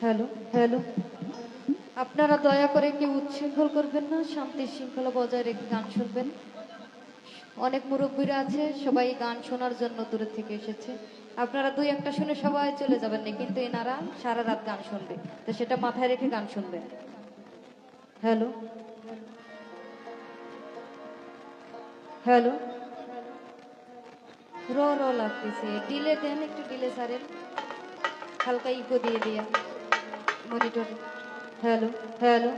Hello hello, আপনারা দয়া করে কেউ উচ্ছৃঙ্খল করবেন না, শান্তি শৃঙ্খলা বজায় রেখে গান শুনবেন। অনেক মুরব্বীরা আছে, সবাই গান শোনার জন্য দূরে থেকে এসেছে। আপনারা দুই একটা শুনে সবাই চলে যাবেন না, কিন্তু এনারা সারা রাত গান শুনবে, তো সেটা মাথায় রেখে গান শুনবেন। হ্যালো হ্যালো, র র লাগতেছে, ডিলে দেন, একটু ডিলে সারেন, হালকা ইকো দিয়ে দিয়া মনিটরে। Hello hello,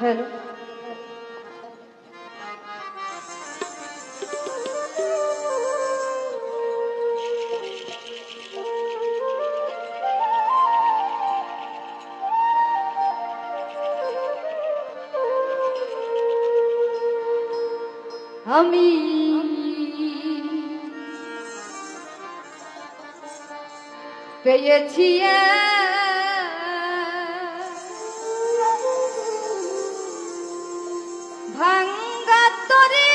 hello. আমি পেয়েছি ভাঙ্গা তরি,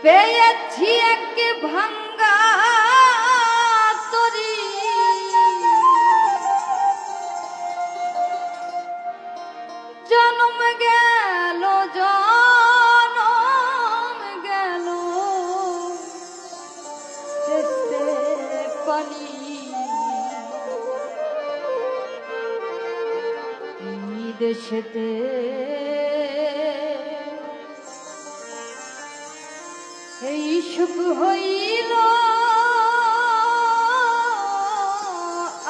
পেয়েছি এক ভাঙ্গা তরি, জন্ম গেল জন্ম গেল চেষ্টে পানি, দেশেতে এই সুখ হইল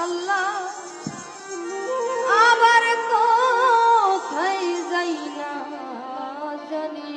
আল্লাহ, আবার কোথায় যাই না জানি।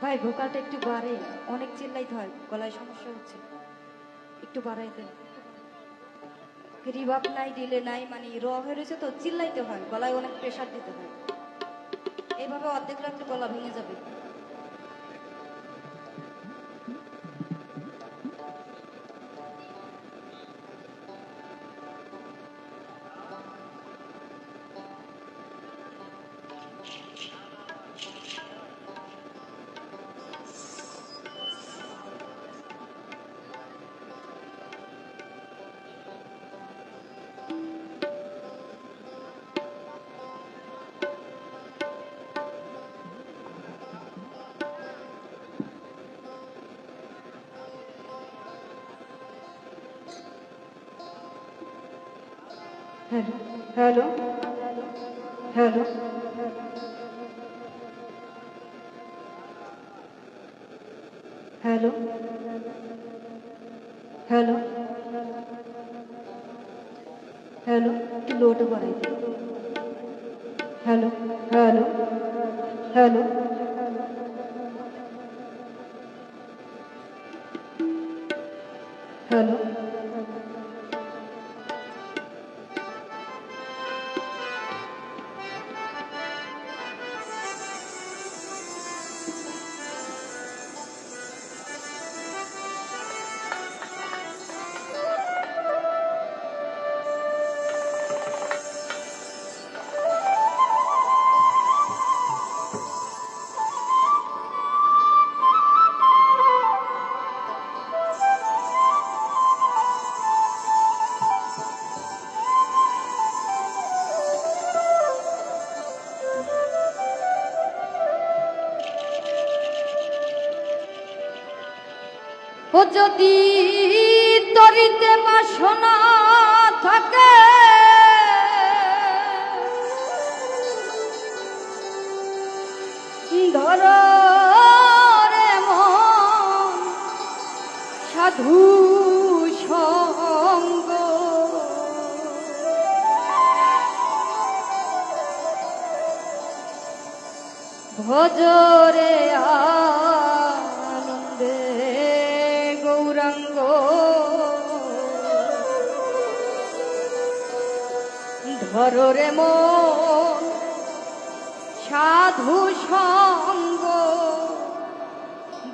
ভাই ভোকালটা একটু বাড়ে, অনেক চিল্লাইতে হয়, গলায় সমস্যা হচ্ছে, একটু বাড়াই দেন। রিভাব নাই, ডিলে নাই, মানে র হয়ে রয়েছে তো চিল্লাইতে হয়, গলায় অনেক প্রেশার দিতে হয়। এইভাবে অর্ধেক রাত্রে গলা ভেঙে যাবে। Hello, hello, hello, hello, hello, একটু লোটা বাড়াই দিন। Hello, hello, hello, hello. ও যদি তরিতে বাসনা থাকে, ধর রে মন সাধু সঙ্গ, ভজরে আনন্দে গৌরাঙ্গ, ধরে মন সাধু সঙ্গ,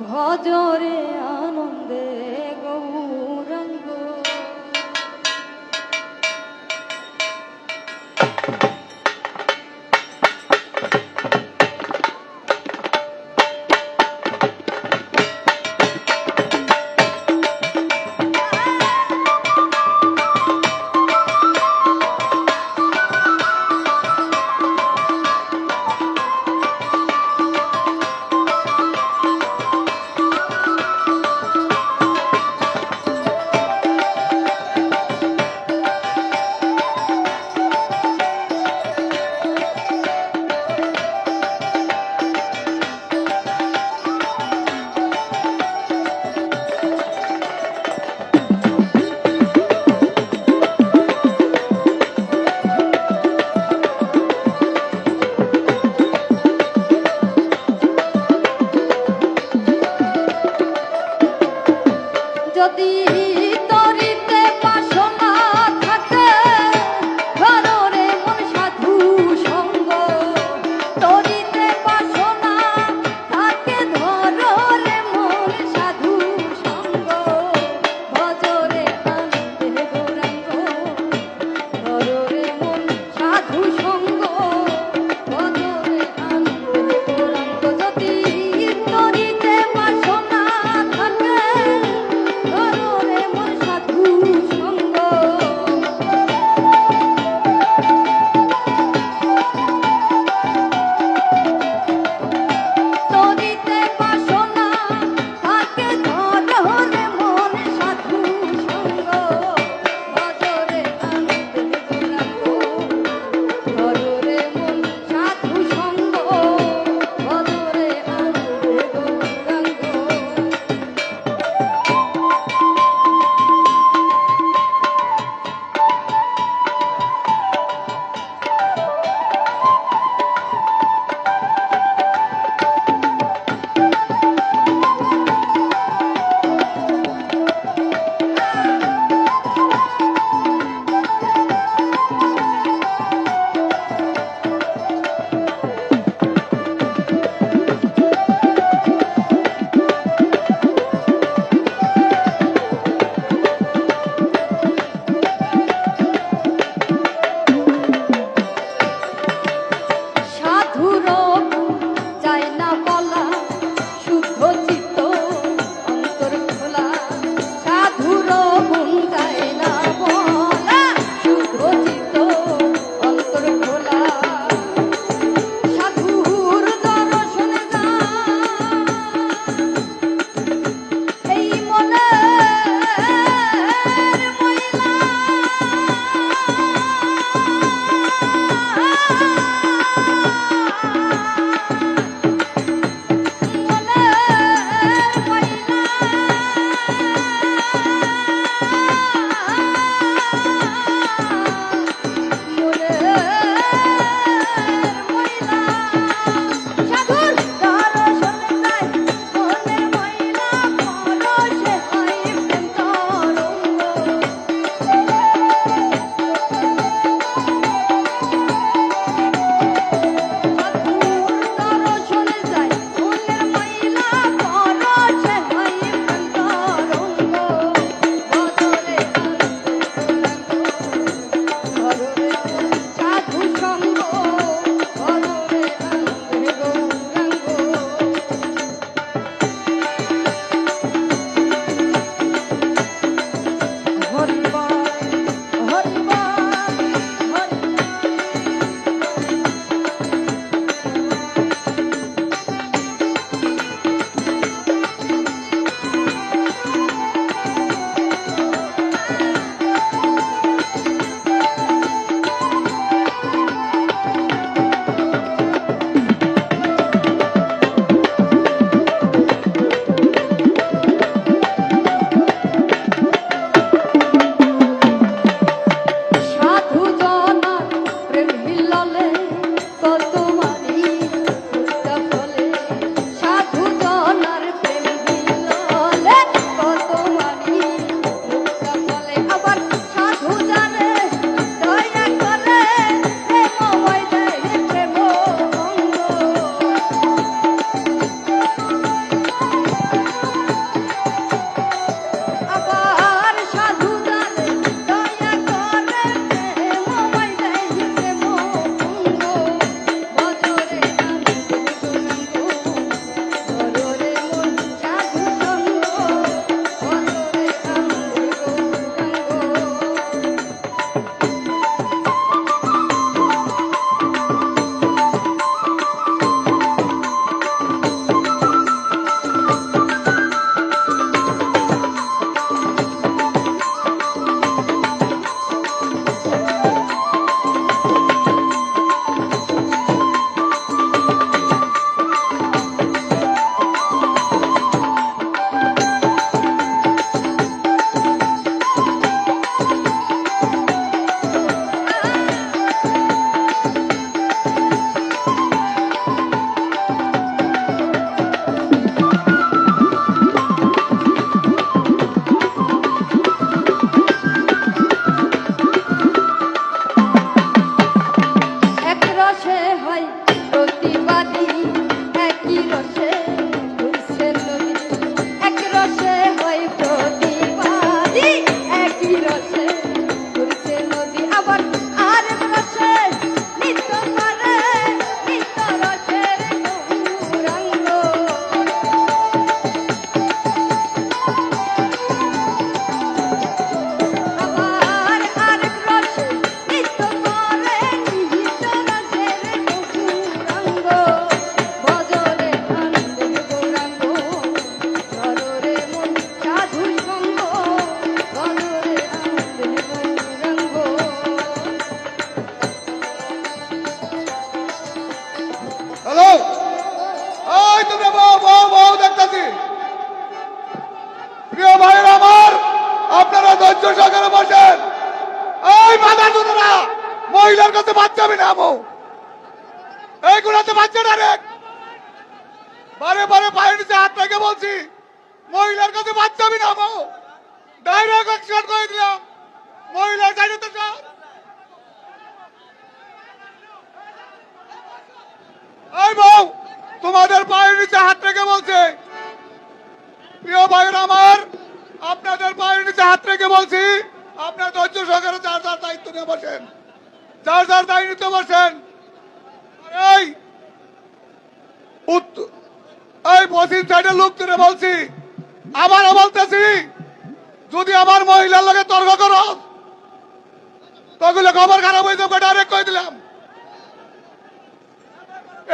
ভজরে আনন্দে গৌরাঙ্গ। মহিলার কাছে বাচ্চা আমি নামো, এইগুলাতে বাচ্চা ডাইরেক্ট বারে বারে পায়ের নিচে হাত রেখে বলছি মহিলার কাছে বাচ্চা আমি নামো, ডাইরেক্ট অ্যাকশন করে দিলাম মহিলার সাইডে তো সব। এই বউ তোমাদের পায়ের নিচে হাত রেখে বলছে, প্রিয় ভাইয়ের আমার, আপনাদের পায়ের নিচে হাত রেখে বলছি আপনার ধৈর্য সহকারে যার যার দায়িত্ব নিয়ে বসেন, যার যার দায়িত্ব বসেন। এই এই পশ্চিম সাইডের লোক তুলে বলছি, আবারও বলতেছি, যদি আমার মহিলার লগে তর্ক করো তখন খবর খারাপ হয়ে যাবে, ডাইরেক্ট কই দিলাম।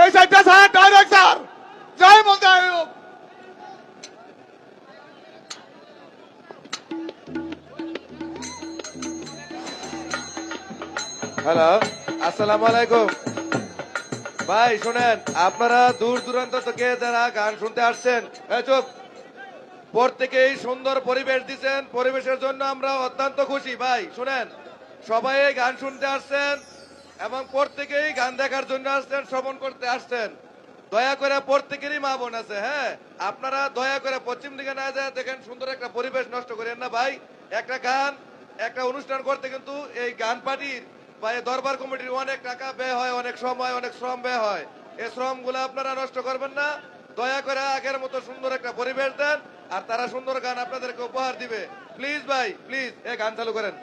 এই সাইডটা স্যার ডাইরেক্ট স্যার যাই বলতে হোক। হ্যালো, আসসালামু আলাইকুম। ভাই শুনেন, আপনারা দূর দূরান্ত থেকে যারা গান শুনতে আসছেন, চুপ, প্রত্যেকেই সুন্দর পরিবেশ দিচ্ছেন, পরিবেশের জন্য আমরা অত্যন্ত খুশি। ভাই শুনেন, সবাই গান শুনতে আসছেন এবং প্রত্যেকেই গান দেখার জন্য আসছেন, শ্রবণ করতে আসছেন। দয়া করে প্রত্যেকেরই মা বোন আছে, হ্যাঁ, আপনারা দয়া করে পশ্চিম দিকে না যায় দেখেন, সুন্দর একটা পরিবেশ নষ্ট করেন না ভাই। একটা গান, একটা অনুষ্ঠান করতে কিন্তু এই গান পার্টির বা এই দরবার কমিটির অনেক টাকা ব্যয় হয়, অনেক সময়, অনেক শ্রম ব্যয় হয়। এই শ্রম গুলো আপনারা নষ্ট করবেন না। দয়া করে আগের মতো সুন্দর একটা পরিবেশ দেন, আর তারা সুন্দর গান আপনাদেরকে উপহার দিবে। প্লিজ ভাই, প্লিজ এই গান চালু করেন।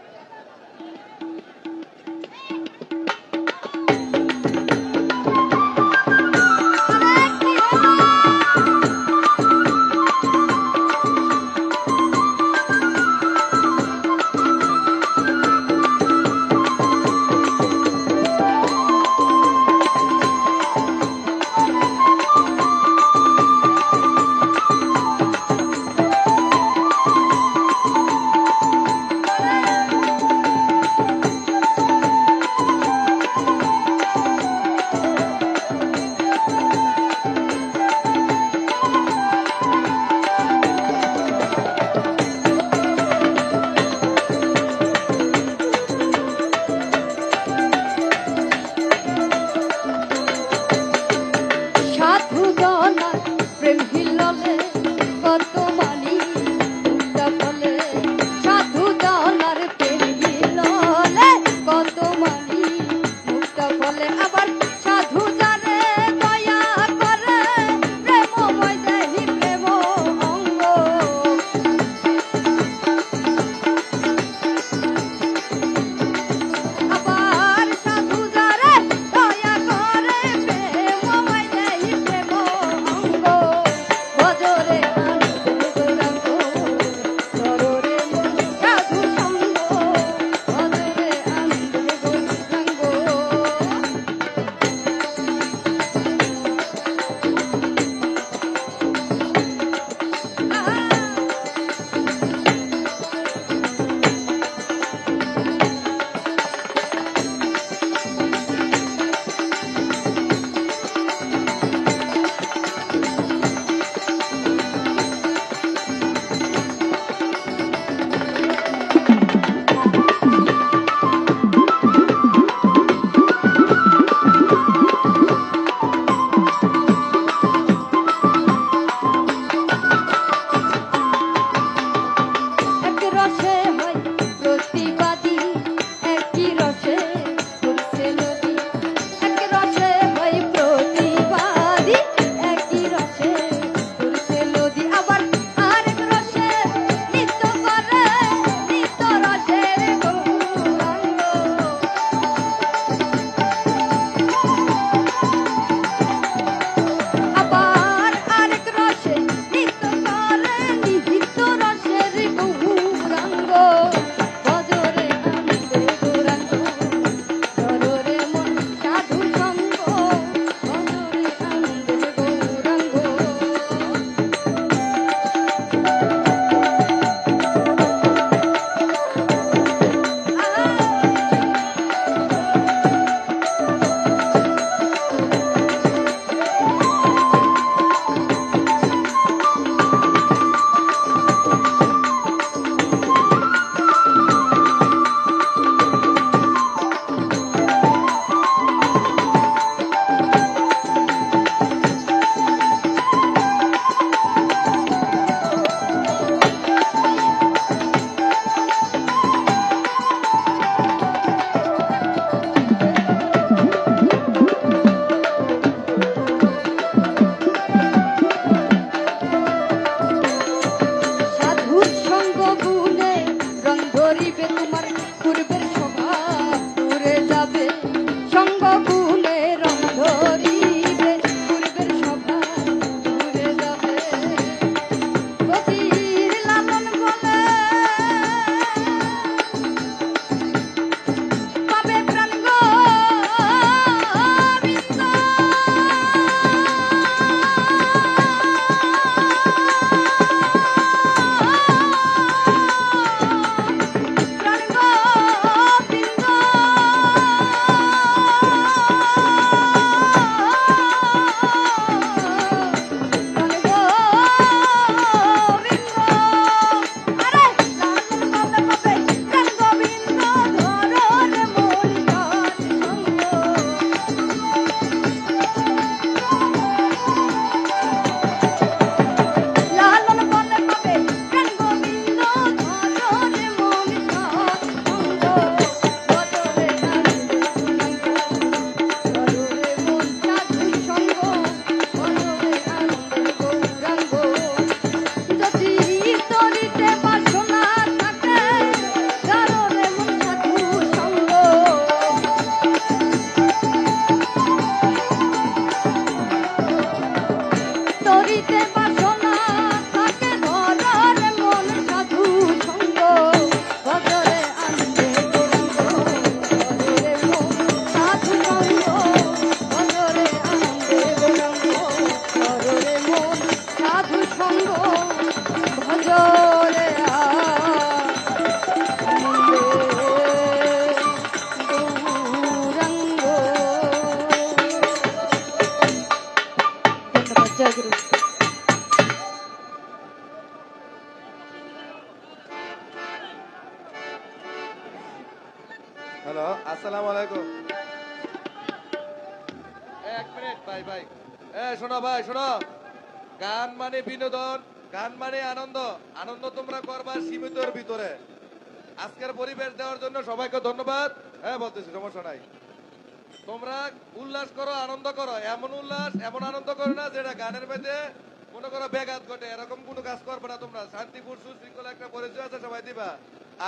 হ্যালো, আসসালামু আলাইকুম। এক মিনিট ভাই ভাই, শোনো ভাই শোনো, গান মানে বিনোদন, গান মানে আনন্দ। আনন্দ তোমরা করবা সীমিতর ভিতরে। আজকের পরিবেশ দেওয়ার জন্য সবাইকে ধন্যবাদ। হ্যাঁ বলতেছি, সমস্যা নাই। তোমরা উল্লাস করো, আনন্দ করো, এমন উল্লাস এমন আনন্দ করো না যেটা গানের মধ্যে মনে করো ব্যাঘাত ঘটে, এরকম কোনো কাজ করবে না তোমরা। শান্তিপুর সুশৃঙ্খলা একটা পরিচয় আছে, সবাই দিবা।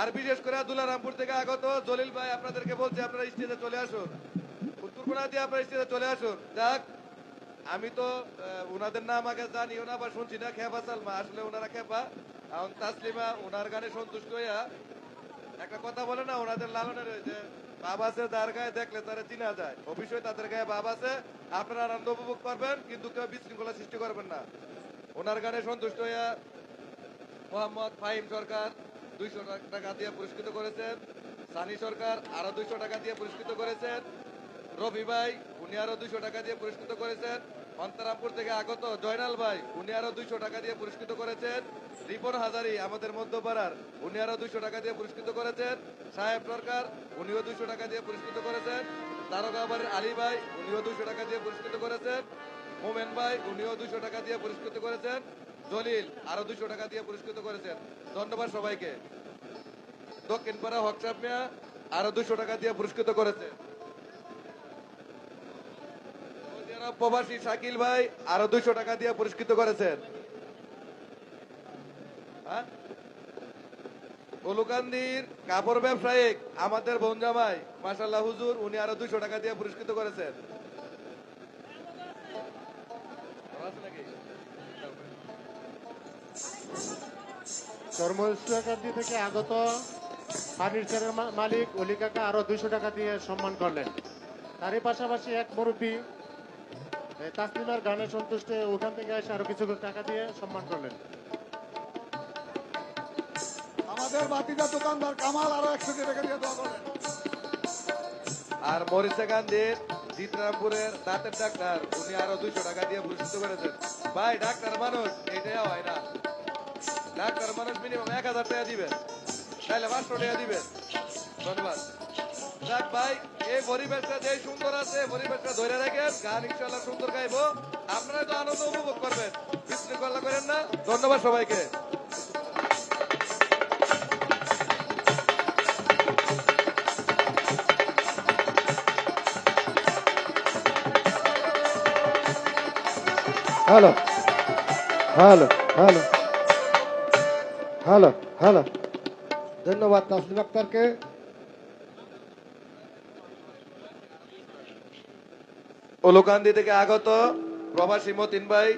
আর বিশেষ করে দুলারামপুর থেকে আগত জলিল ভাই আপনাদেরকে বলছে আপনারা স্টেজে চলে আসুন, উত্তরকোনা দিয়ে আপনারা স্টেজে চলে আসুন। যাক, আমি তো ওনাদের নাম আগে জানিও না বা শুনছি না, খেপা সালমা, আসলে ওনারা খেপা। এখন তাসলিমা ওনার গানে সন্তুষ্ট হইয়া একটা কথা বলে না, ওনাদের লালনের রয়েছে বাপ আছে যার গায়ে দেখলে তারা চিনা যায়। অবশ্যই তাদের গায়ে বাপ আছে, আপনারা আনন্দ উপভোগ করবেন, কিন্তু কেউ বিশৃঙ্খলা সৃষ্টি করবেন না। ওনার গানে সন্তুষ্ট হইয়া মোহাম্মদ ফাহিম সরকার 200 টাকা দিয়ে পুরস্কৃত করেছেন। সানি সরকার আরো 200 টাকা দিয়ে পুরস্কৃত করেছেন। রবি ভাই উনি আরো 200 টাকা দিয়ে পুরস্কৃত করেছেন। অন্তরামপুর থেকে আগত জয়নাল ভাই উনি আরো 200 টাকা দিয়ে পুরস্কৃত করেছেন। রিপন হাজারি আমাদের মধ্যপাড়ার উনি আরো 200 টাকা দিয়ে পুরস্কৃত করেছেন। সাহেব সরকার উনিও 200 টাকা দিয়ে পুরস্কৃত করেছেন। তারকাবাড়ির আলী ভাই উনিও 200 টাকা দিয়ে পুরস্কৃত করেছেন। মোমেন ভাই উনিও 200 টাকা দিয়ে পুরস্কৃত করেছেন। জলিল আরো 200 টাকা দিয়ে পুরস্কৃত করেছেন। ধন্যবাদ সবাইকে। দক্ষিণপাড়া হকসাপ মিয়া আরো 200 টাকা দিয়ে পুরস্কৃত করেছেন। সৌদি আরব প্রবাসী শাকিল ভাই আরো 200 টাকা দিয়ে পুরস্কৃত করেছেন। হ্যাঁ? গোলুকান্দির কাপড় ব্যবসায়িক আমাদের বোনজামাই মাশাআল্লাহ হুজুর উনি আরো 200 টাকা দিয়ে পুরস্কৃত করেছেন। চর্মস্ট্রাকান্দি থেকে আগত ফার্নিচারের মালিক অলি কাকা আরো 200 টাকা দিয়ে সম্মান করলেন। তারই পাশাপাশি এক মুরব্বী তাসলিমার গানে সন্তুষ্ট হয়ে ওখান থেকে এসে আরো কিছু টাকা দিয়ে সম্মান করলেন। আমাদের বাতিজা দোকানদার কামাল আরো 100 টাকা দিয়ে দোয়া করলেন। আর মরিচা গান্ধীর জিতরামপুরের দাঁতের ডাক্তার উনি আরো 200 টাকা দিয়ে পুরস্কৃত করেছেন। ভাই ডাক্তার মানুষ এটাই হয় না, ডাক্তার মানুষ মিনিমাম 1000 টাকা দিবেন, তাহলে 500 টাকা দিবেন। ধন্যবাদ। যাক ভাই, এই পরিবেশটা যে সুন্দর আছে, পরিবেশটা ধরে রাখেন, গান ইনশাল্লাহ সুন্দর গাইবো, আপনারা তো আনন্দ উপভোগ করবেন, বিশৃঙ্খলা করেন না। ধন্যবাদ সবাইকে। Hello hello hello hello hello, ধন্যবাদ তাসলিম আক্তারকে। ওলুকান্দি থেকে আগত প্রবাসী মতিন ভাই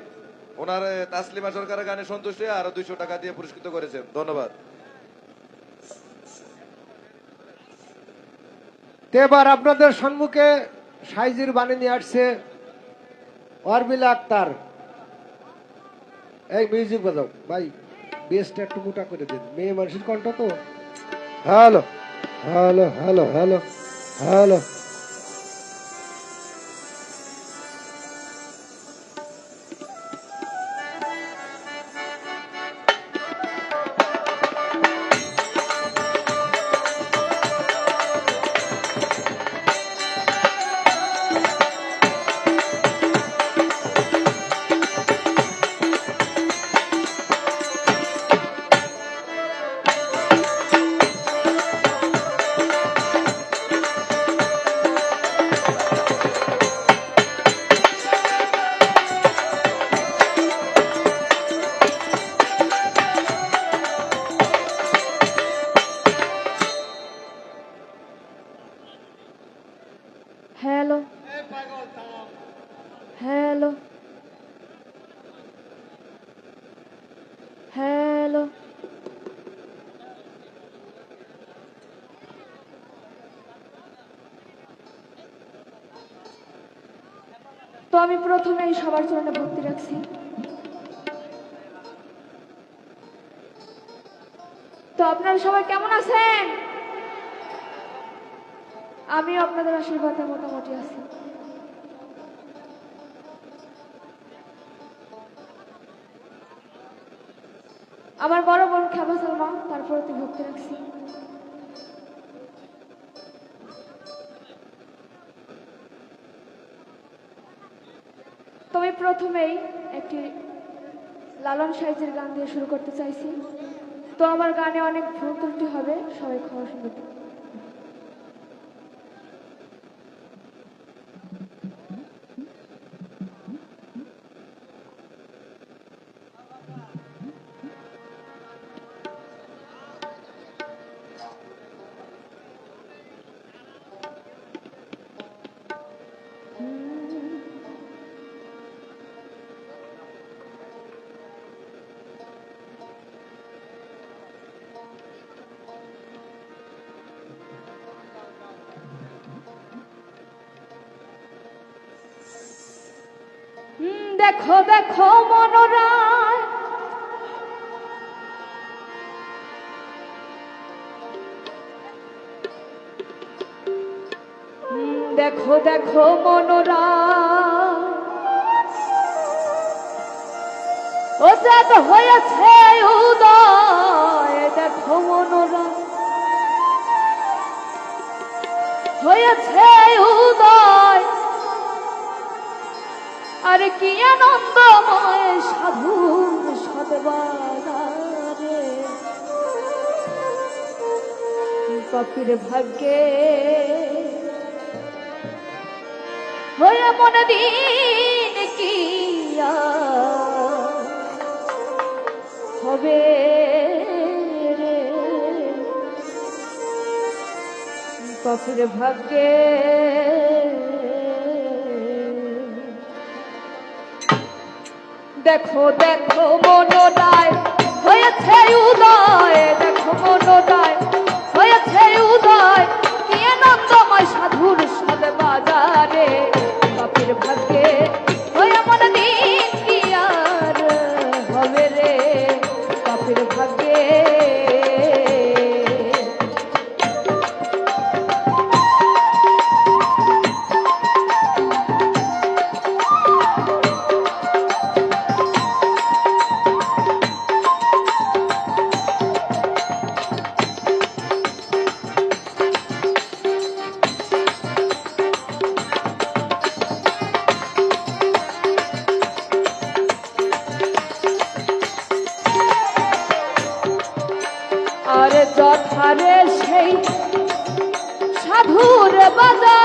ওনার তাসলিমা সরকারের গানে সন্তুষ্ট হয়ে আরো 200 টাকা দিয়ে পুরস্কৃত করেছেন। ধন্যবাদ। এবার আপনাদের সম্মুখে সাইজির বাণী নিয়ে আসছে অরবিলা আক্তার। এই মিউজিক বাজাও ভাই, বেসটা একটু মোটা করে দিন, মেয়ে মানুষের কণ্ঠ তো। Hello hello hello hello hello. Hello hello hello. তো আমি প্রথমেই সবার চরণে ভক্তি রাখছি। তো আপনারা সবাই কেমন আছেন? আমিও আপনাদের আশীর্বাদে মোটামুটি আছি। আমার বড় বোন খেপা সালমা, তার প্রতি ভক্তি রাখছি। প্রথমেই একটি লালন সাহিত্যের গান দিয়ে শুরু করতে চাইছি। তো আমার গানে অনেক ভুল ত্রুটি হবে, সবাই ক্ষমা সুন্দর। দেখো দেখো মনোরায়, দেখো দেখো মনোরায়, ও চাঁদ হয়েছে উদয়। দেখো মনোরায় হয়েছে উদয়, আর কি আনন্দময় সাধুর সদবাজারে। পাপির ভাগ্যে হয়ে মনে দিন কি আর হবে রে। পাপির ভাগ্যে দেখো দেখো মনোদয় হয়েছে উদয়। দেখো মনোদয় হয়েছে উদয়, কি আনন্দময় সাধুর সদ বাজারে। পাপির ভাগ্যে হয়ে মনে দিন কি আর হবে রে। পাপির ভাগ্যে আরে যথারে সেই সাধুর বাজার,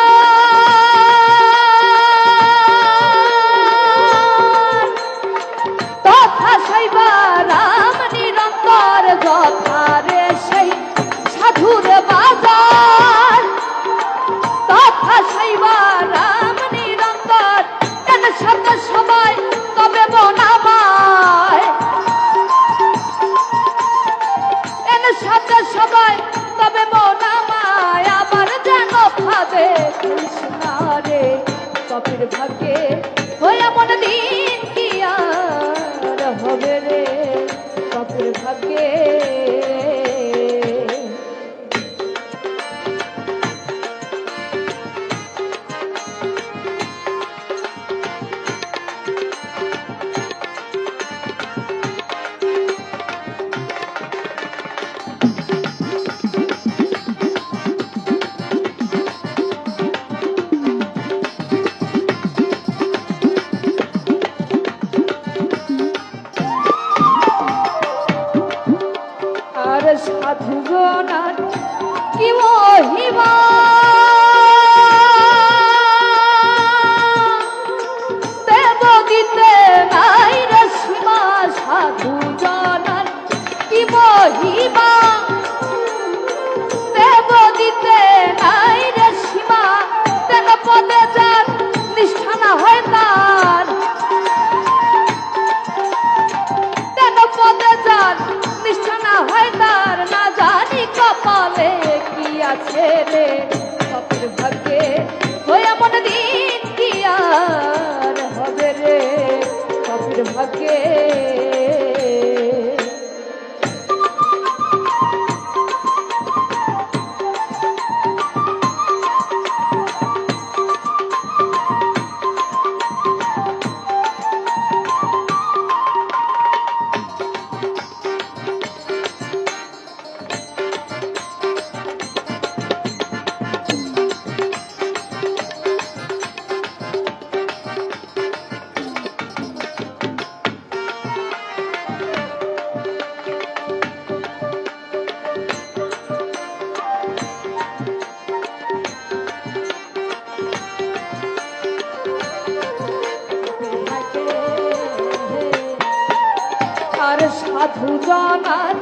তথা শৈবা রাম নিরন্তর। যথারে সেই সাধুর বাজার, তথা শৈবা রাম নিরন্তর। কেন শব্দ সবাই তবে বনামায়, শব্দ সবাই তবে মনামায়। আবার যেন ভাবে কৃষ্ণা রে। পাপির ভাগ্যে হয়ে মনে দিন কি আর হবে রে। পাপির ভাগ্যে আর সাধুজনার কি মহিমা, দেব দিতে নাই রে সীমা। সাধুজনার কি মহিমা, দেব দিতে নাই রে সীমা। তেন পদে যার নিষ্ঠা না হয় তার, তেন পদে যার নিষ্ঠা না হয় তার। না জানি কপালে কি আছে রে। পাপির ভাগ্যে হয়ে মনে দিন কি আর হবে রে। পাপির ভাগ্যে সাধু জনার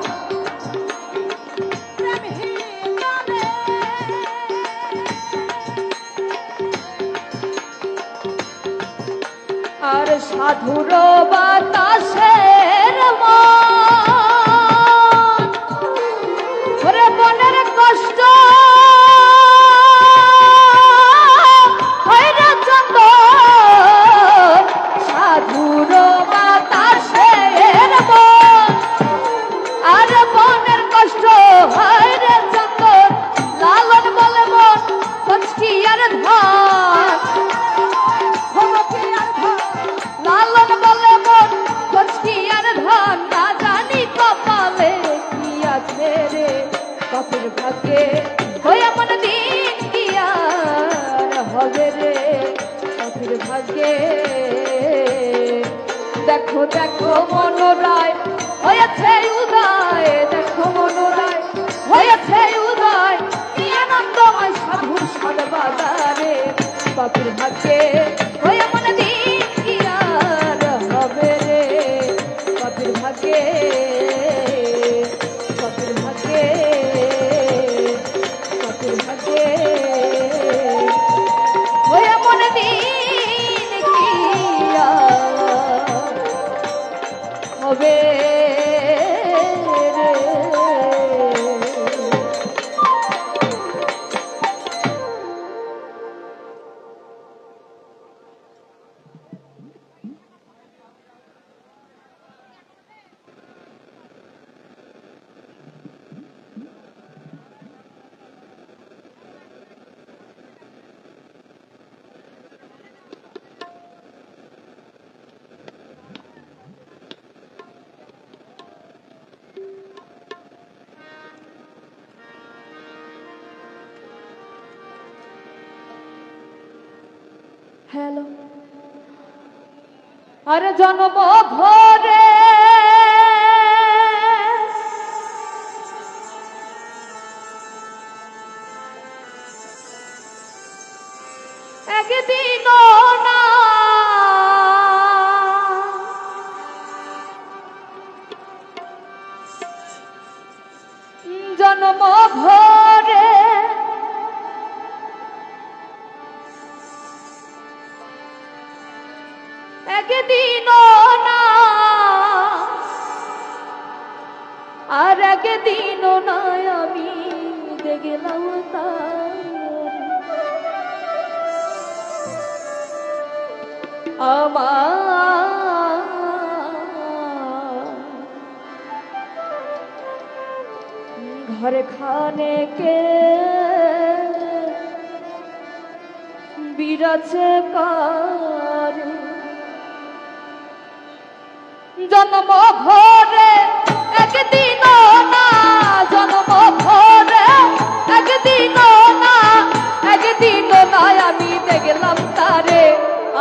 আর সাধুর বাতাসের মন ওরে মনের কষ্ট হয় রে চন্দন সাধুর বাতাসের মন আর মনের কষ্ট হয় রে চন্দন লালন বলে মন কষ্টি আর ধান লালন বলে মন কষ্টি আর ধান না জানি কপালে কি আছে রে কপির ভাগ্যে ওই এমন দিন কি আর হবে রে কপির ভাগ্যে দেখো দেখো মনোরায় হয়েছে উদয় দেখো মনোরায় হয়েছে উদয় কি আনন্দময় সাধুর সদবাজারে কপির ভাগ্যে ওই এমন দিন কি আর হবে রে কপির ভাগ্যে কপির ভাগ্যে কপির ভাগ্যে ওই এমন দিন কি আর হবে রে হ্যালো আরে জন্ম ভরে একদিন না জন্ম ভরে একদিন না আর একদিন না আমি দেখলাম আমার ঘরে খানে কে বিরাছে কার জন্ম ভরে একদিন না জন্ম ভরে একদিন না একদিন না আমি দেখলাম তারে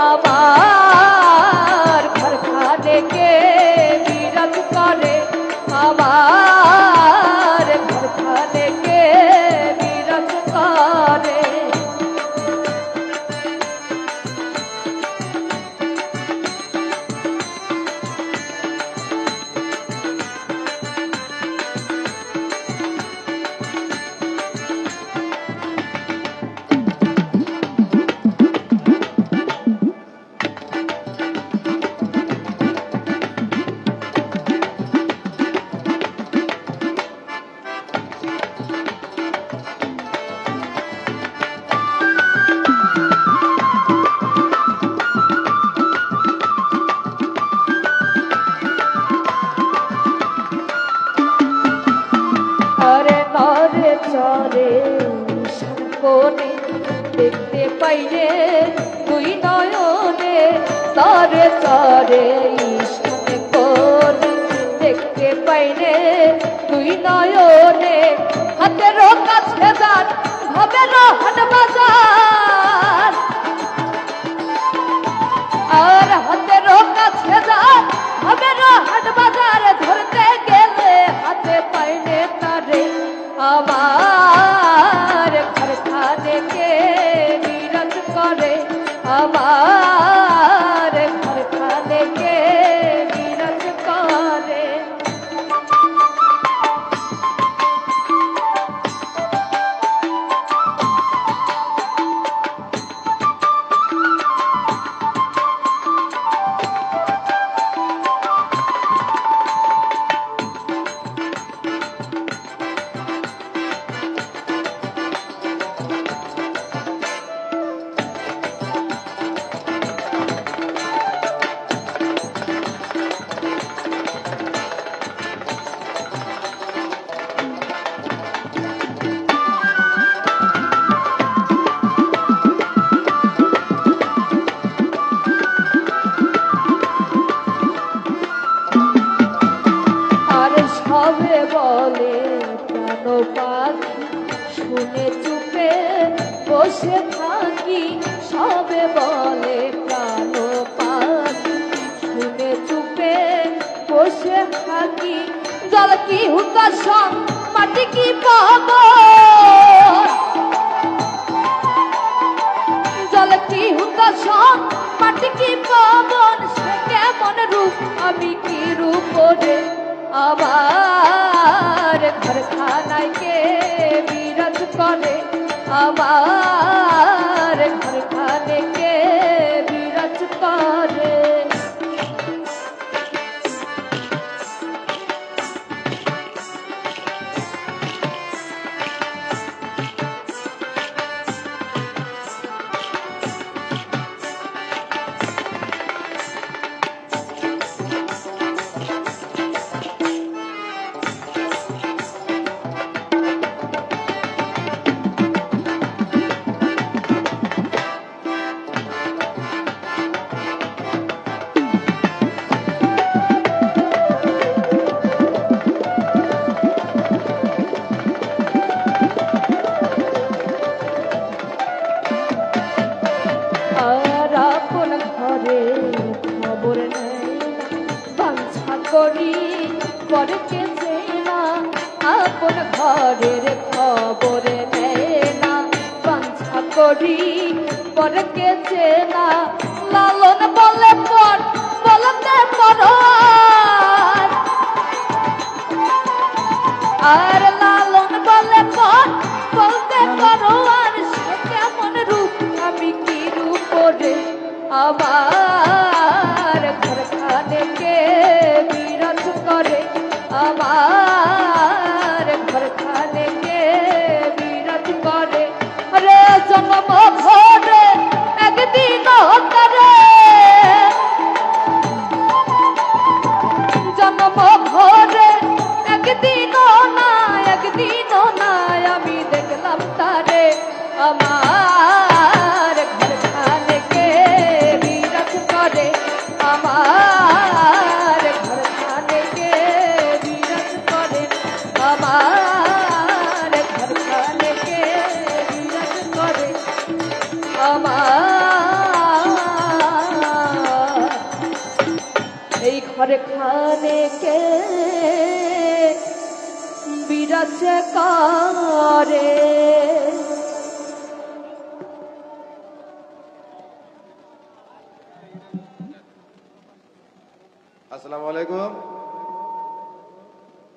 আমার ঘরখানে কে বিরাজ করে আমার ঘরখানে কে বিরাজ করে চরে কোনে দেখতে পাইরে দুই নয়নে তরে চরে ইশানে কোনে দেখতে পাইরে দুই নয়নে হাতের কাছে যান ভবের হাট বাজার আর হাতের কাছে যান ভবের হাট বাজার ধরতে গেলে হাতে পাইনে তারে আমার ঘরখানে কে বিরাজ করে আমার ঘরখানে কে বিরাজ করে বসে থাকি সবে বলে প্রাণ পাখি শুনে চুপে বসে থাকি জল কি হুতাশন মাটি কি পাবো জল কি হুতাশন মাটি কি পাবন সে কেমন রূপ আমি কি রূপ রে আমার ঘরখানায় কে বিরাজ করে আমার ঘরখানে কে বিরাজ করে আর আপন ঘরে খবর নেই বাঞ্ছা করি পরে কেছে না আপন ঘরের খবর নেই না বাঞ্ছা করি পরে কেছে না লালন বলে পর বলতে পারো আর লালন বলে পর বলতে পারো আর সে কেমন রূপ আমি কি রূপ রে আমার ঘরখানে কে বিরাজ করে আমার ঘরখানে কে বিরাজ করে রে জন্ম ভরে একদিন করে জন্ম ভরে একদিনও না আমি দেখলাম তারে আমার ঘরখানে কে বিরাজ করে আমার ঘরখানে কে বিরাজ করে আমার ঘরখানে কে বিরাজ করে আমার এই ঘরখানে কে বিরাজ করে আসসালামু আলাইকুম।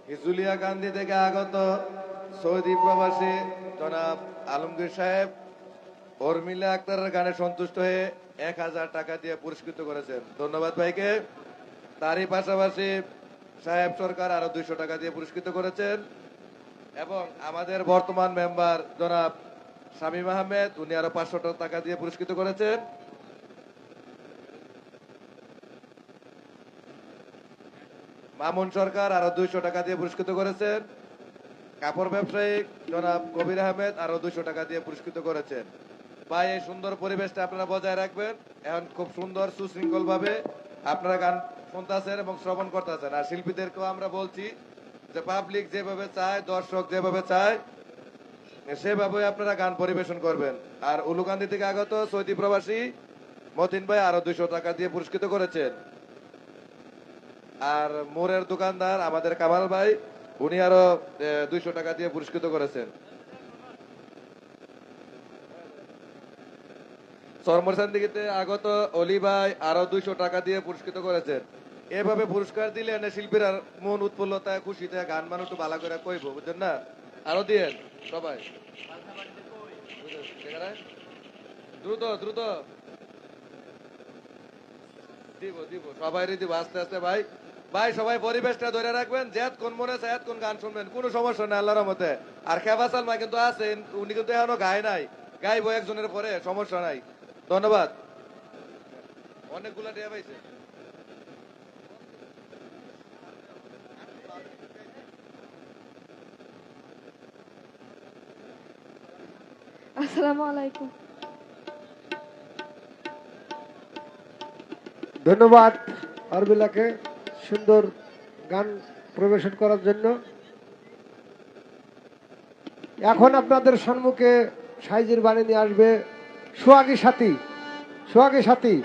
হিজুলিয়া গান্ধী থেকে আগত সৌদি প্রবাসী জনাব আলমগীর সাহেব উর্মিলা আক্তারের গানে সন্তুষ্ট হয়ে 1000 টাকা দিয়ে পুরস্কৃত করেছেন। ধন্যবাদ ভাইকে। তারই পাশাপাশি সাহেব সরকার আরো 200 টাকা দিয়ে পুরস্কৃত করেছেন এবং আমাদের বর্তমান মেম্বার জনাব শামীম আহমেদ উনি আরো 500 টাকা দিয়ে পুরস্কৃত করেছেন। মামুন সরকার আরো 200 টাকা দিয়ে পুরস্কৃত করেছেন। কাপড় ব্যবসায়ী জনাব কবির আহমেদ আরো 200 টাকা দিয়ে পুরস্কৃত করেছেন। ভাই এই সুন্দর পরিবেশটা আপনারা বজায় রাখবেন। এখন খুব সুন্দর সুশৃঙ্খল ভাবে আপনারা গান শুনতেছেন এবং শ্রবণ করতেছেন। আর শিল্পীদেরকেও আমরা বলছি যে পাবলিক যেভাবে চায়, দর্শক যেভাবে চায় সেভাবে আপনারা গান পরিবেশন করবেন। আর উলুকান্দি থেকে আগত সৌদি প্রবাসী মতিন ভাই আরো 200 টাকা দিয়ে পুরস্কৃত করেছেন। আর মোরের দোকানদার আমাদের কামাল ভাই উনি আরো 200 টাকা দিয়ে পুরস্কৃত করেছেন। চরমরসান্দিতে আগত অলি ভাই আরো 200 টাকা দিয়ে পুরস্কৃত করেছেন। এভাবে পুরস্কার দিলে শিল্পীরা মন উৎফুল্লতায় খুশিতে গান মান একটু ভালো করে কইব, বুঝছেন না? আরো দিয়েন সবাই দ্রুত দ্রুত দিব দিব সবাই দিব আস্তে আস্তে। ভাই ভাই সবাই পরিবেশটা ধরে রাখবেন। যেত কোন মনে আছে এত কোন গান শুনবেন, কোনো সমস্যা নাই আল্লাহর রহমতে। আর খেবা সালমা কিন্তু আছে, উনি কিন্তু এখনো গায় নাই, গাইবো একজনের পরে, সমস্যা নাই। ধন্যবাদ। অনেকগুলা টিয়া পাইছে। আসসালামু আলাইকুম। ধন্যবাদ আরবিলাকে সুন্দর গান পরিবেশন করার জন্য। এখন আপনাদের সম্মুখে সাইজের বাণী নিয়ে আসবে সোহাগী সাথী। সোহাগী সাথী।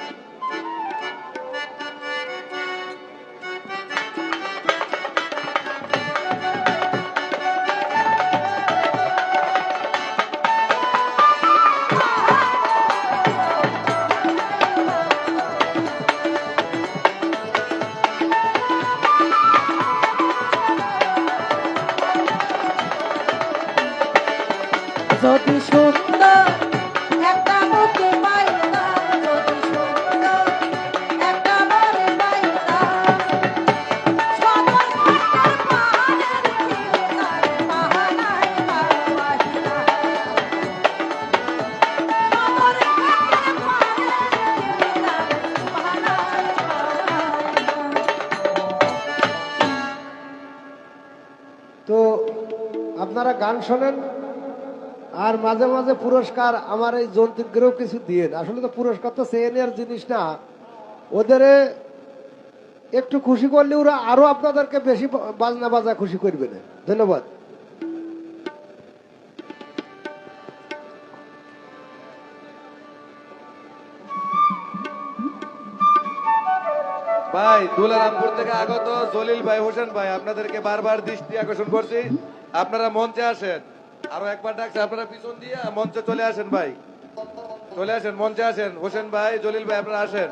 যদি সুন্দর একটা মুখে পাইতাম, যদি সুন্দর একটা মনে পাইতাম, সদর ঘাটের পাহাড়ের চিন্তার বাহানায় ভালোবাসিনা। সদর ঘাটের পাহাড়ের চিন্তার বাহানায় ভালোবাসিনা। তো আপনারা গান শোনেন আর মাঝে মাঝে পুরস্কার আমার এই যন্ত্রীকেও কিছু দিয়ে। আসলে তো পুরস্কার তো চেয়ে নেওয়ার জিনিস না, ওদের একটু খুশি করলে ওরা আরো আপনাদেরকে বেশি বাজনা বাজা খুশি করবে না। ধন্যবাদ। ভাই দুলারামপুর থেকে আগত জলিল ভাই, হোসেন ভাই, আপনাদেরকে বারবার দৃষ্টি আকর্ষণ করছি, আপনারা মঞ্চে আসেন। আরো একবার ডাকছে, আপনারা পিছন দিয়ে মঞ্চে চলে আসেন ভাই, চলে আসেন, মঞ্চে আসেন। হোসেন ভাই, জলিল ভাই, আপনারা আসেন।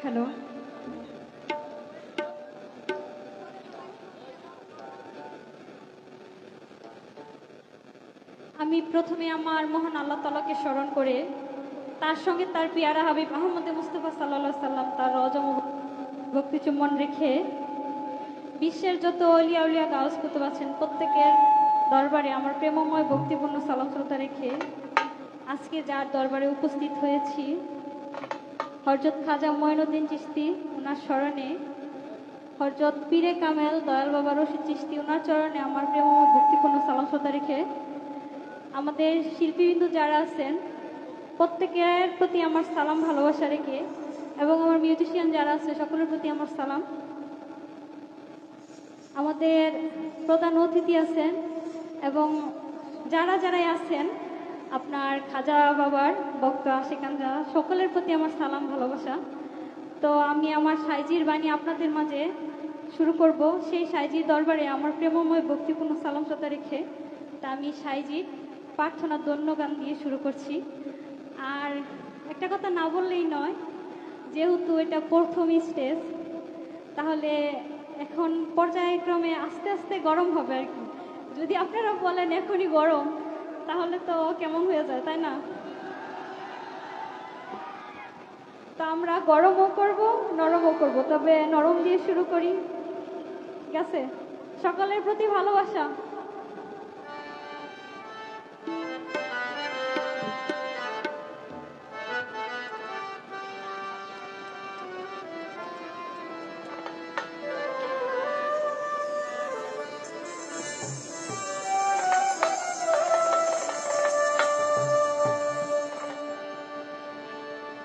হ্যালো, আমি প্রথমে আমার মহান আল্লাহ তাআলাকে স্মরণ করে তার সঙ্গে তার পিয়ারা হাবিব আহমদ মুস্তাফা সাল্লাল্লাহু সাল্লাম তার রজম ভক্তি চুম্বন রেখে বিশ্বের যত অলিয়া উলিয়া গাউস কুতুব আছেন প্রত্যেকের দরবারে আমার প্রেমময় ভক্তিপূর্ণ সালাম শ্রদ্ধা রেখে আজকে যার দরবারে উপস্থিত হয়েছি, হযরত খাজা মঈনুদ্দিন চিশতি, ওনার স্মরণে, হযরত পীরে কামেল দয়াল বাবা রশিদ চিশতি, ওনার চরণে আমার প্রেমময় ভক্তিপূর্ণ সালাম শ্রদ্ধা রেখে আমাদের শিল্পীবৃন্দ যারা আছেন প্রত্যেকের প্রতি আমার সালাম ভালোবাসা রেখে এবং আমার মিউজিশিয়ান যারা আছে সকলের প্রতি আমার সালাম। আমাদের প্রধান অতিথি আছেন এবং যারা যারাই আছেন, আপনার খাজা বাবার বক্তা সেখান যারা, সকলের প্রতি আমার সালাম ভালোবাসা। তো আমি আমার সাইজির বাণী আপনাদের মাঝে শুরু করব। সেই সাইজির দরবারে আমার প্রেমময় ভক্তিপূর্ণ সালাম শ্রদ্ধা রেখে তা আমি সাইজির প্রার্থনা ধন্য গান দিয়ে শুরু করছি। আর একটা কথা না বললেই নয়, যেহেতু এটা প্রথম স্টেজ, তাহলে এখন পর্যায়ক্রমে আস্তে আস্তে গরম হবে আর কি। যদি আপনারা বলেন এখনই গরম, তাহলে তো কেমন হয়ে যায়, তাই না? তো আমরা গরমও করব, নরমও করব, তবে নরম দিয়ে শুরু করি, ঠিক আছে? সকলের প্রতি ভালোবাসা।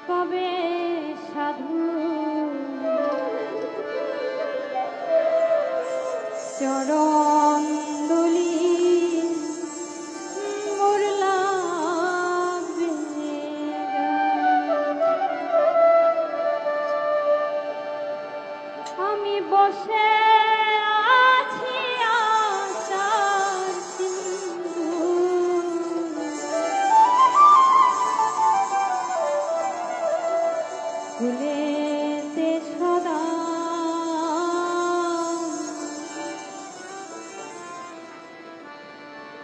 কবে সাধু চরণ দুলি মোর লাগবে আমি বসে আছি আশার ফুলেতে সদা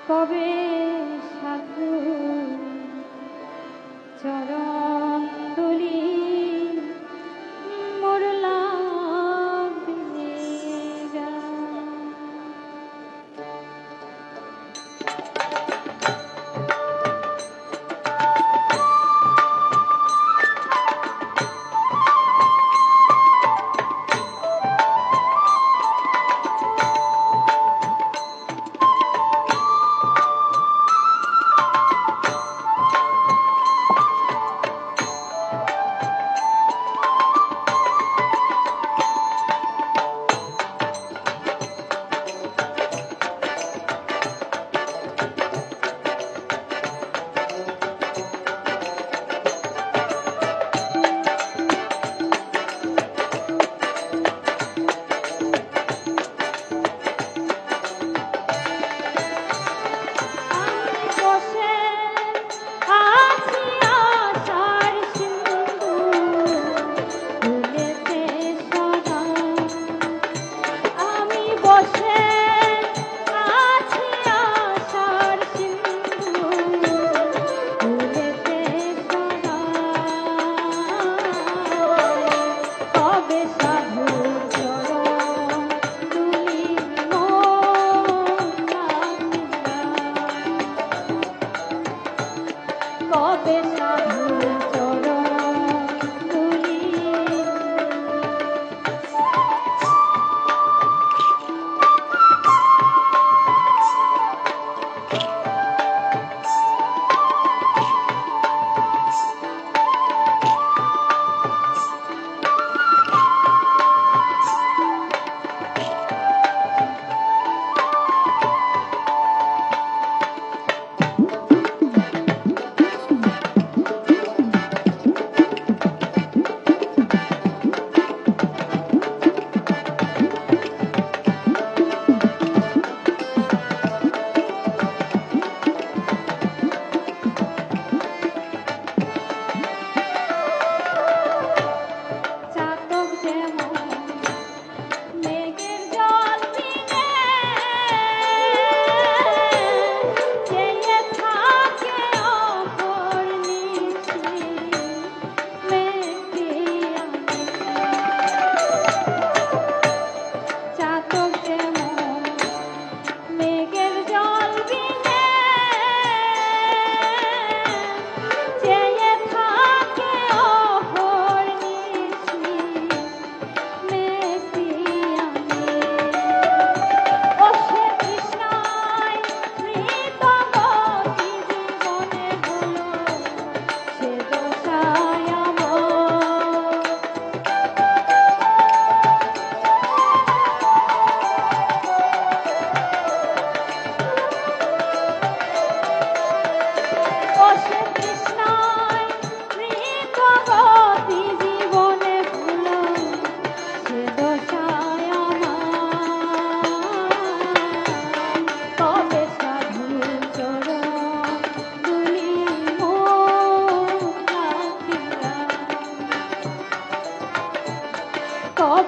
কবে সাধু চরণ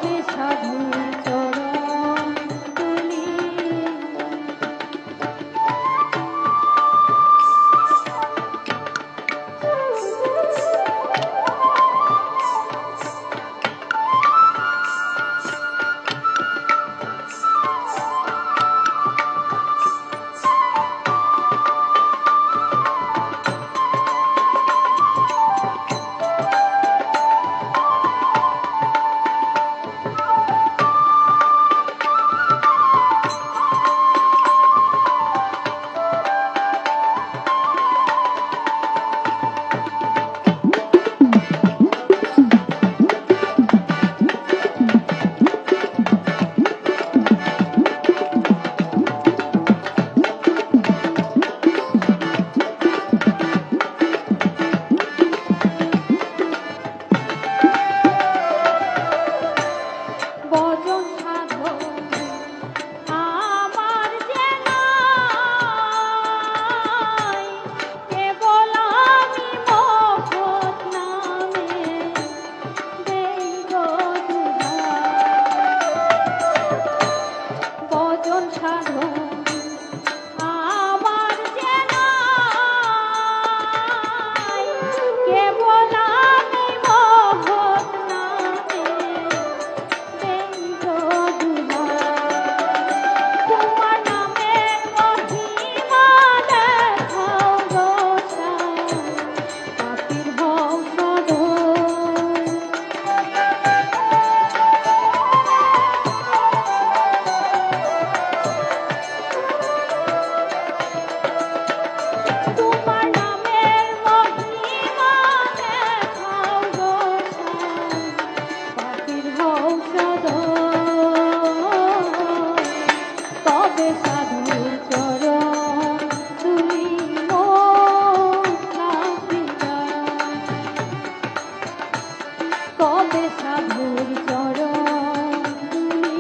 তবে সাধুর চরণ তুলি। ভজন সাধন আমার যে নাই, কেবল আমি মহৎ নামে দেই গো দুহাই। ভজন সাধন আমার যে নাই, কেবল আমি মহৎ নামে তোমার নামের মহিমা দেখাও গো পাপির হও সদয়। তোমার নামের মহিমা দেখাও গো পাপির হও সদয়। তবে সাধুর চরণ তুলি তবে সাধুর চরণ তুলি।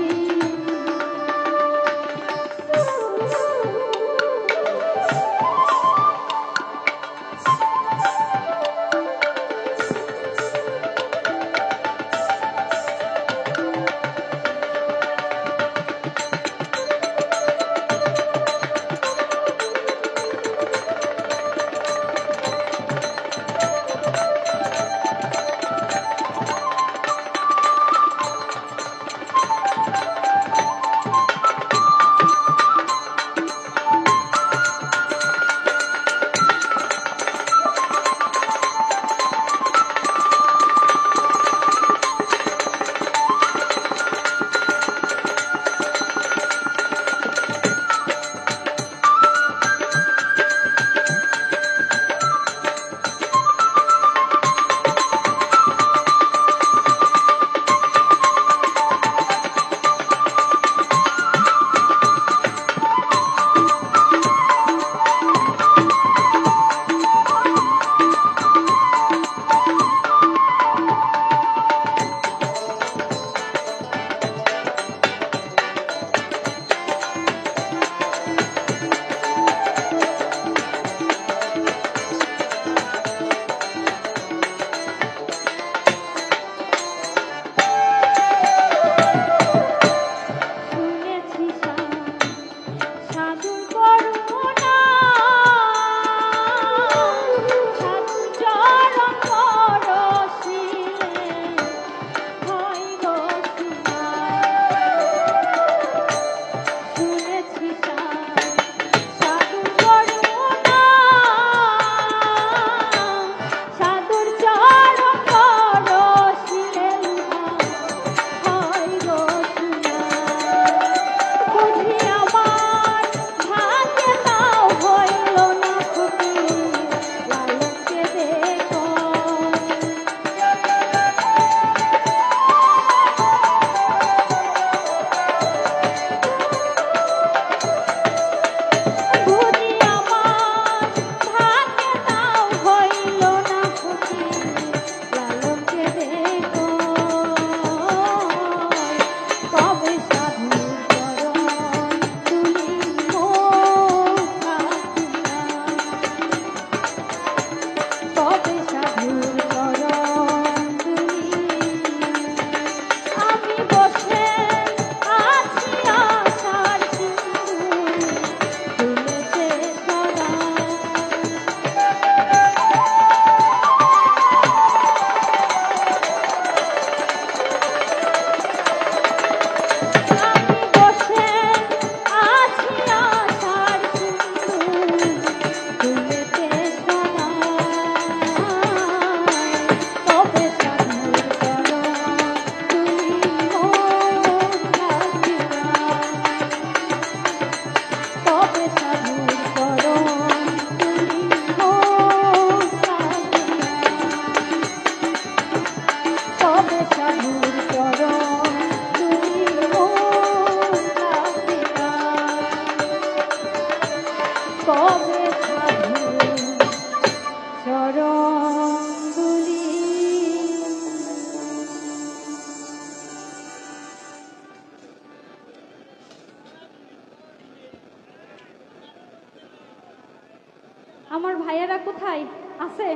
আমার ভাইয়েরা কোথায় আছে?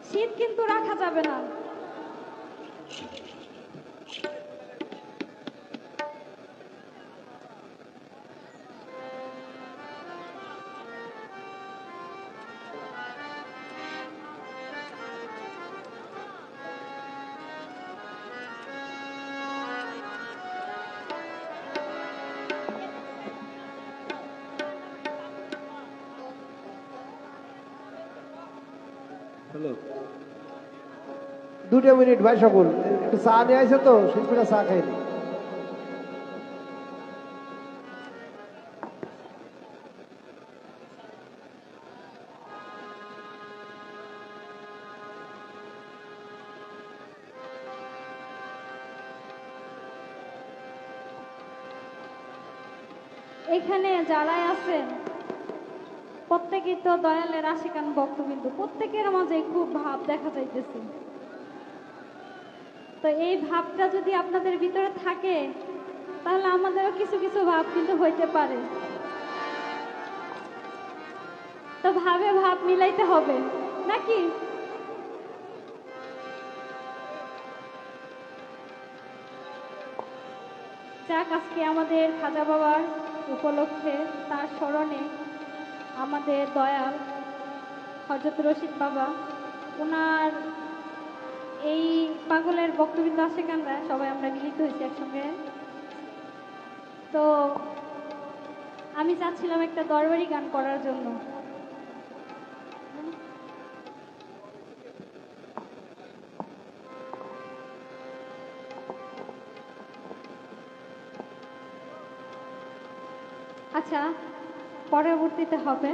শীত কিন্তু রাখা যাবে না। দুটো মিনিট ভাই, সকল একটু চা নিয়ে আসে তো, শিল্পীরা চা খাইনি। এখানে যারাই আছেন প্রত্যেকেই তো দয়ালের আশিকান ভক্তবিন্দু, প্রত্যেকের মাঝে খুব ভাব দেখা যাইতেছে। তো এই ভাবটা যদি আপনাদের ভিতরে থাকে তাহলে আমাদেরও কিছু কিছু ভাব কিন্তু হইতে পারে। তো ভাবে ভাব মিলাইতে হবে নাকি? যাক, আজকে আমাদের খাজা বাবার উপলক্ষে, তার স্মরণে আমাদের দয়াল হযরত রশিদ বাবা, ওনার এই পাগলের বক্তবৃন্দ আশেকানরা সবাই আমরা মিলিত হয়েছি একসঙ্গে। তো আমি চাচ্ছিলাম একটা দরবারি গান করার জন্য। আচ্ছা, পরবর্তীতে হবে।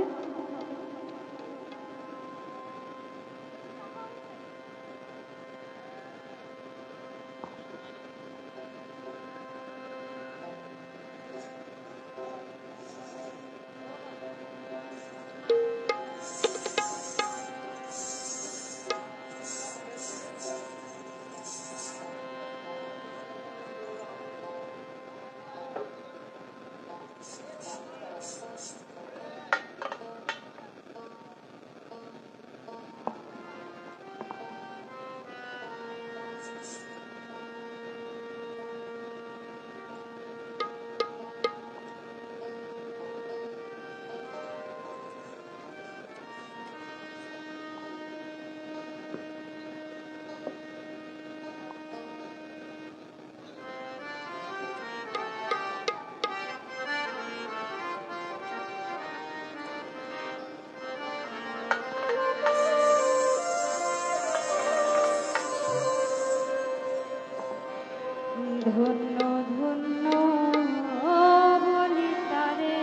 ধন্য ধন্য বলি তারে,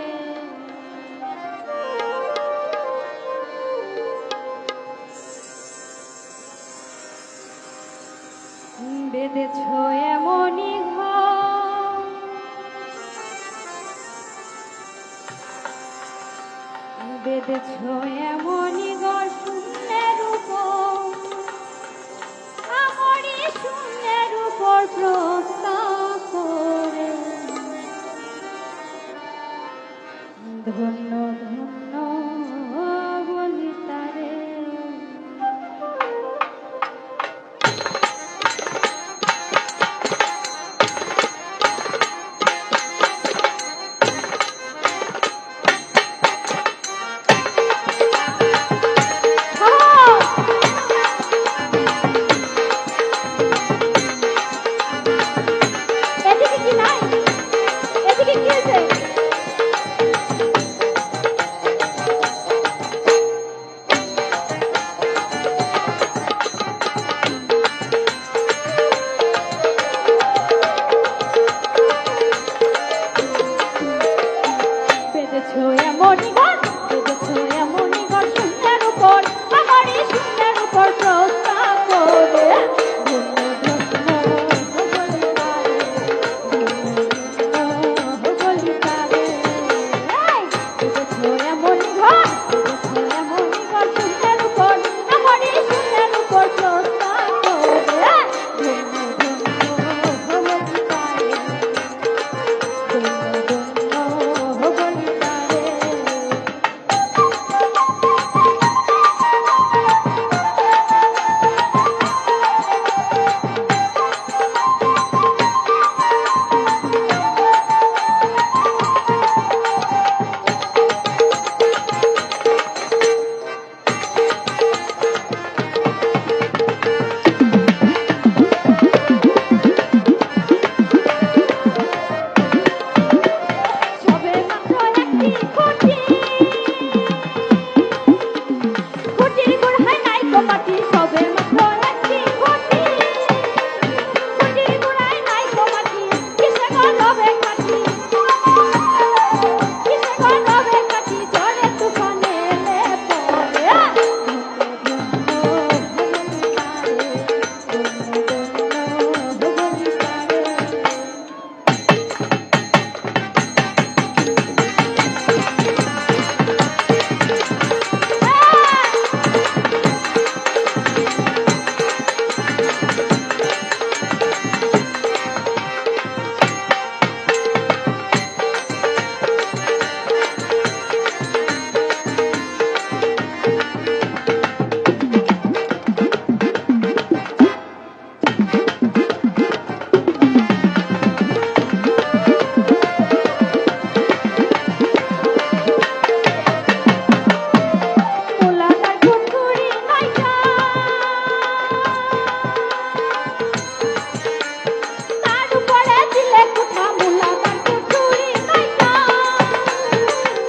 বেঁধেছ এমনই ঘর, বেঁধেছ এমনই ঘর শূন্যের উপর, আমারই শূন্যের উপর প্রস্তাব করে। ধন্য ধন্য বলি তারে। মাটি সবে মাত্র একটি ঘটি ঘটির গোড়ায় নাই গো মাটি কিসে গো রবে কাটি কিসে গো রবে কাটি ঝড়ে তুফানে এলে পড়ে মুলাগার পুকুরি নাইকা তার উপরে দিলে কুঠা মুলাগার পুকুরি নাইকা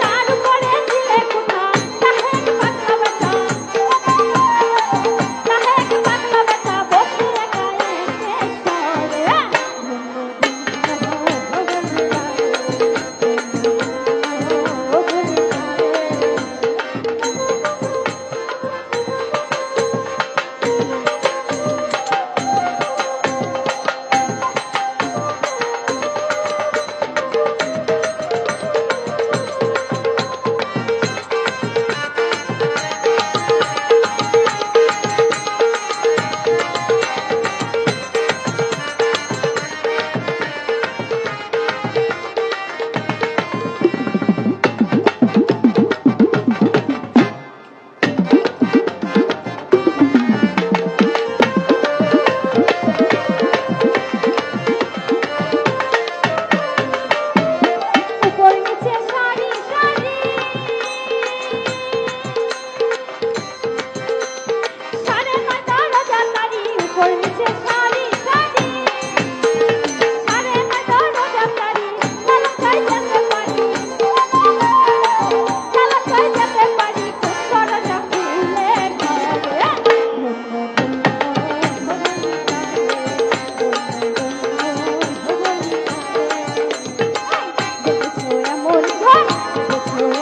তার উপরে দিলে কুঠা তাহেক পাগলা বেটা তাহেক পাগলা বেটা বসে একা উপর নিচে সারি সারি সাড়ে নয়টা রাজা তারি উপর নিচে সারি সারি সাড়ে নয়টা রাজা তারি চালকায় যেতে পারি চালকায় যেতে পারি কোন রাজা ফুলে এমন ঘর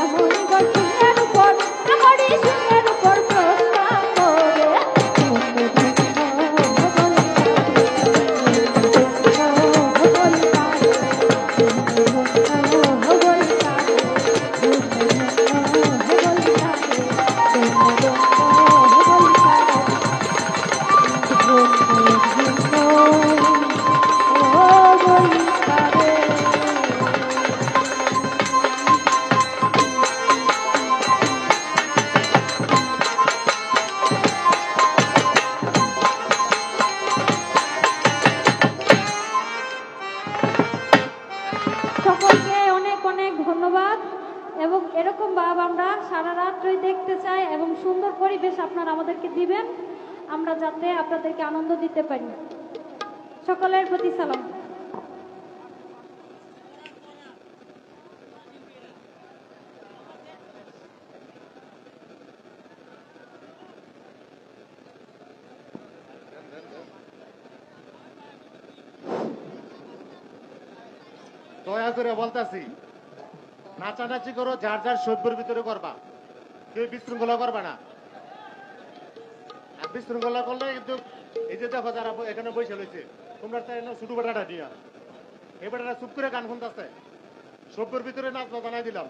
এমন ঘর সিংহের উপর আমারই সিংহের উপর প্রস্তাব সকলকে অনেক অনেক ধন্যবাদ এবং এরকম ভাব আমরা সারা রাত্রই দেখতে চাই এবং সুন্দর পরিবেশ আপনারা আমাদেরকে দিবেন আমরা যাতে আপনাদেরকে আনন্দ দিতে পারি সকলের প্রতি সালাম দয়া করে বলতাছি নাচানাচি করো যার যার সভ্যের ভিতরে করবা কেউ বিশৃঙ্খলা করবা না আর বিশৃঙ্খলা করলে কিন্তু এই যে দেখো যারা এখানে বসে রয়েছে তোমরা তাই না ছোট বেটাটা নিয়ে এই বেটাটা চুপ করে গান শুনতেছে সভ্যের ভিতরে নাচ জানাই দিলাম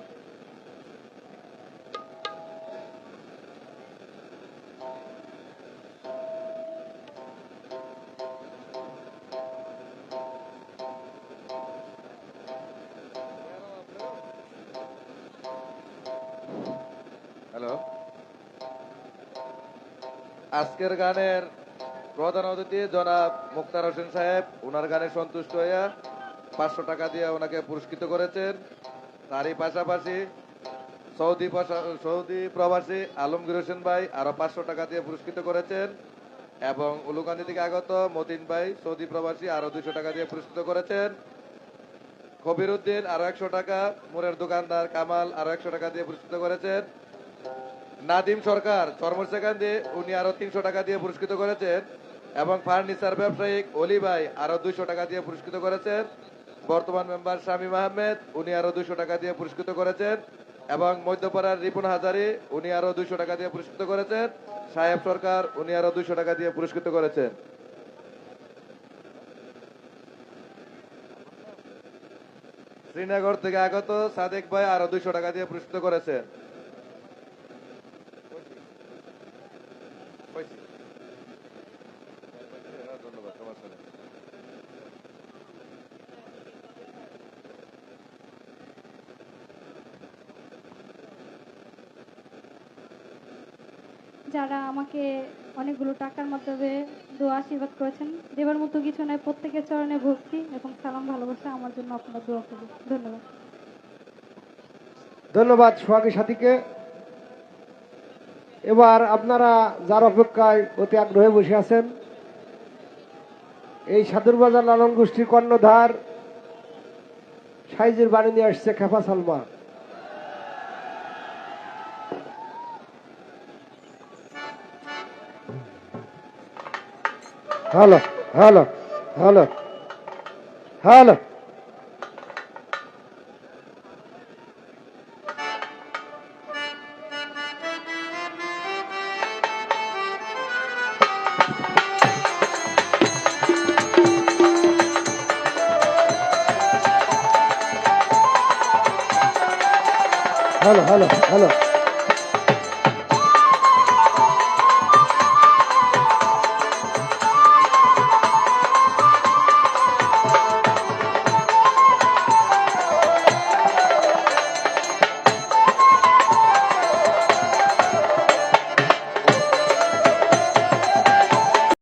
হ্যালো, আজকের গানের প্রধান অতিথি জনাব মুক্তার হোসেন সাহেব, ওনার গানে সন্তুষ্ট হইয়া 500 টাকা দিয়ে ওনাকে পুরস্কৃত করেছেন। তারই পাশাপাশি সৌদি প্রবাসী আলমগীর হোসেন ভাই আরো 500 টাকা দিয়ে পুরস্কৃত করেছেন এবং উলুকান্দি থেকে আগত মতিন ভাই সৌদি প্রবাসী আরো 200 টাকা দিয়ে পুরস্কৃত করেছেন। কবির উদ্দিন আরো 100 টাকা, মুরের দোকানদার কামাল আরো 100 টাকা দিয়ে পুরস্কৃত করেছেন। নাদিম সরকার চরমরসাকান্দি, উনি আরো 300 টাকা দিয়ে পুরস্কৃত করেছেন। এবং ফার্নিচার ব্যবসায়িক অলি ভাই আরো 200 টাকা দিয়ে পুরস্কৃত করেছেন। বর্তমান মেম্বার শামীম আহমেদ, উনি আরো 200 টাকা দিয়ে পুরস্কৃত করেছেন। এবং মধ্যপাড়ার রিপন হাজারি, উনি আরো 200 টাকা দিয়ে পুরস্কৃত করেছেন। সাহেব সরকার, উনি আরো 200 টাকা দিয়ে পুরস্কৃত করেছেন। শ্রীনগর থেকে আগত সাদেক ভাই আরো 200 টাকা দিয়ে পুরস্কৃত করেছেন। ধন্যবাদ, সমস্যা নেই। যারা আমাকে অনেকগুলো টাকার মাধ্যমে দোয়া আশীর্বাদ করেছেন, দেবার মতো কিছু নয়, প্রত্যেকের চরণে ভক্তি এবং সালাম ভালোবাসা, আমার জন্য আপনারা দোয়া করবেন। ধন্যবাদ। ধন্যবাদ সোহাগী সাথীকে। এবার আপনারা যার অপেক্ষায় অতি আগ্রহে বসে আছেন, এই সাদুরবাজার লালন গোষ্ঠীর কর্ণধার সাইজের বাড়ি নিয়ে আসছে খেপা Salma. Hello hello hello hello hello hello hello